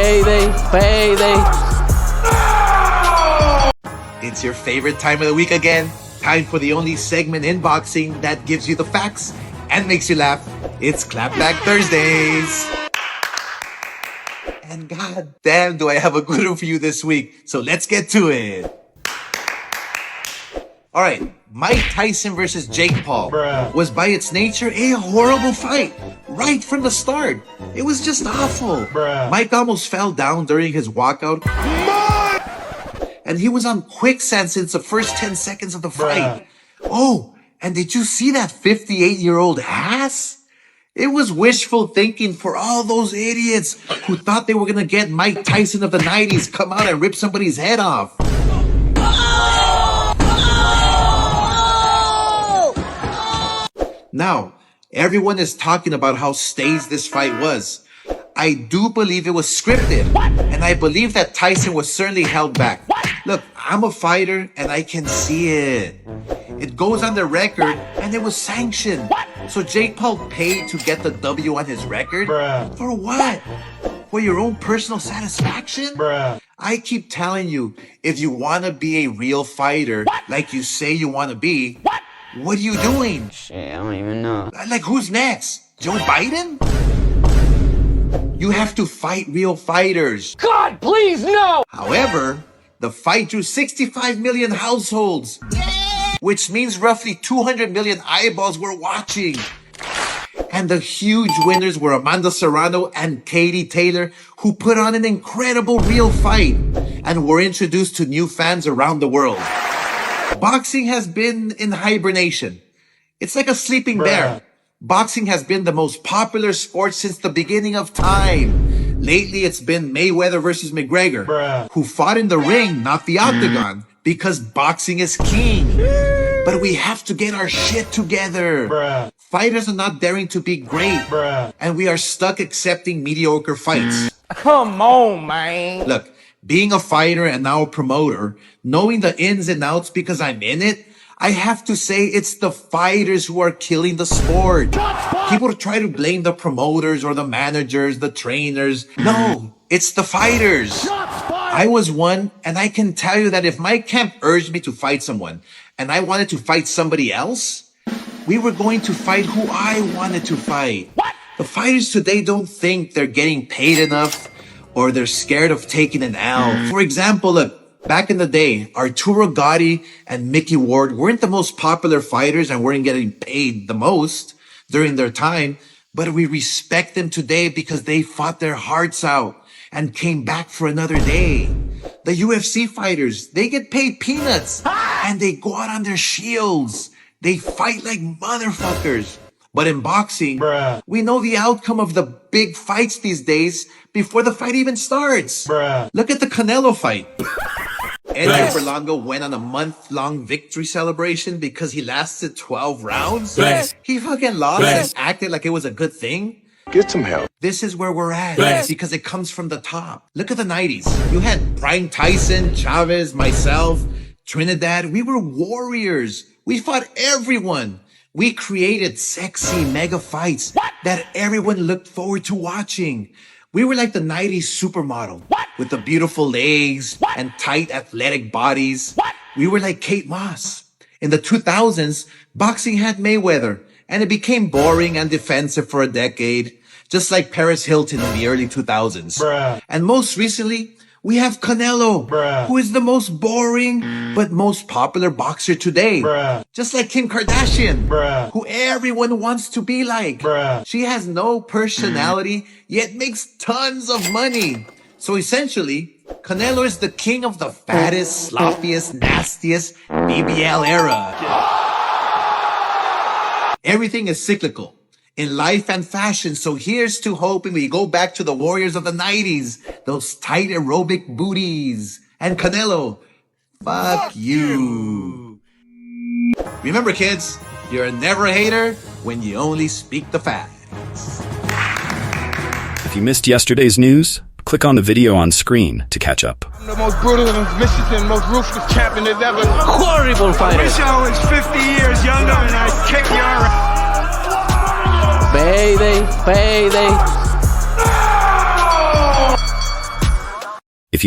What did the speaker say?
Payday. It's your favorite time of the week again. Time for the only segment in boxing that gives you the facts and makes you laugh. It's Clapback Thursdays. And god damn, do I have a good one for you this week. So let's get to it. Alright, Mike Tyson versus Jake Paul was by its nature a horrible fight. Right from the start. It was just awful. Mike almost fell down during his walkout. And he was on quicksand since the first 10 seconds of the fight. Oh, and did you see that 58-year-old ass? It was wishful thinking for all those idiots who thought they were going to get Mike Tyson of the 90s come out and rip somebody's head off. Now, everyone is talking about how staged this fight was. I do believe it was scripted, and I believe that Tyson was certainly held back. Look, I'm a fighter, and I can see it. It goes on the record, and it was sanctioned. So Jake Paul paid to get the W on his record? For what? For your own personal satisfaction? I keep telling you, if you want to be a real fighter, like you say you want to be, what are you doing? Shit, I don't even know. Like, who's next? Joe Biden? You have to fight real fighters. God, please, no! However, the fight drew 65 million households, which means roughly 200 million eyeballs were watching. And the huge winners were Amanda Serrano and Katie Taylor, who put on an incredible real fight and were introduced to new fans around the world. Boxing has been in hibernation. It's like a sleeping bear. Boxing has been the most popular sport since the beginning of time. Lately, it's been Mayweather versus McGregor, who fought in the ring, not the octagon, because boxing is king. But we have to get our shit together. Fighters are not daring to be great, and we are stuck accepting mediocre fights. Come on, man. Look, being a fighter and now a promoter, knowing the ins and outs because I'm in it, I have to say it's the fighters who are killing the sport. People try to blame the promoters or the managers, the trainers. No, it's the fighters. I was one, and I can tell you that if my camp urged me to fight someone and I wanted to fight somebody else, we were going to fight who I wanted to fight. The fighters today don't think they're getting paid enough or they're scared of taking an L. For example, look, back in the day, Arturo Gatti and Mickey Ward weren't the most popular fighters and weren't getting paid the most during their time, but we respect them today because they fought their hearts out and came back for another day. The UFC fighters, they get paid peanuts and they go out on their shields. They fight like motherfuckers. But in boxing, we know the outcome of the big fights these days before the fight even starts. Look at the Canelo fight. Edgar Berlanga went on a month-long victory celebration because he lasted 12 rounds. He fucking lost and acted like it was a good thing. Get some help. This is where we're at because it comes from the top. Look at the 90s. You had Brian Tyson, Chavez, myself, Trinidad. We were warriors. We fought everyone. We created sexy mega fights that everyone looked forward to watching. We were like the 90s supermodel with the beautiful legs and tight athletic bodies. We were like Kate Moss. In the 2000s, boxing had Mayweather, and it became boring and defensive for a decade, just like Paris Hilton in the early 2000s. And most recently, we have Canelo, who is the most boring but most popular boxer today. Just like Kim Kardashian, who everyone wants to be like. She has no personality, yet makes tons of money. So essentially, Canelo is the king of the fattest, sloppiest, nastiest BBL era. Everything is cyclical in life and fashion, so here's to hoping we go back to the warriors of the 90s, those tight aerobic booties. And Canelo, fuck you. Remember, kids, you're never a hater when you only speak the facts. If you missed yesterday's news, click on the video on screen to catch up. I'm the most brutal and Michigan, most ruthless champion there's ever. Horrible fighter. I wish I was 50 years younger and I'd kick your ass. Payday.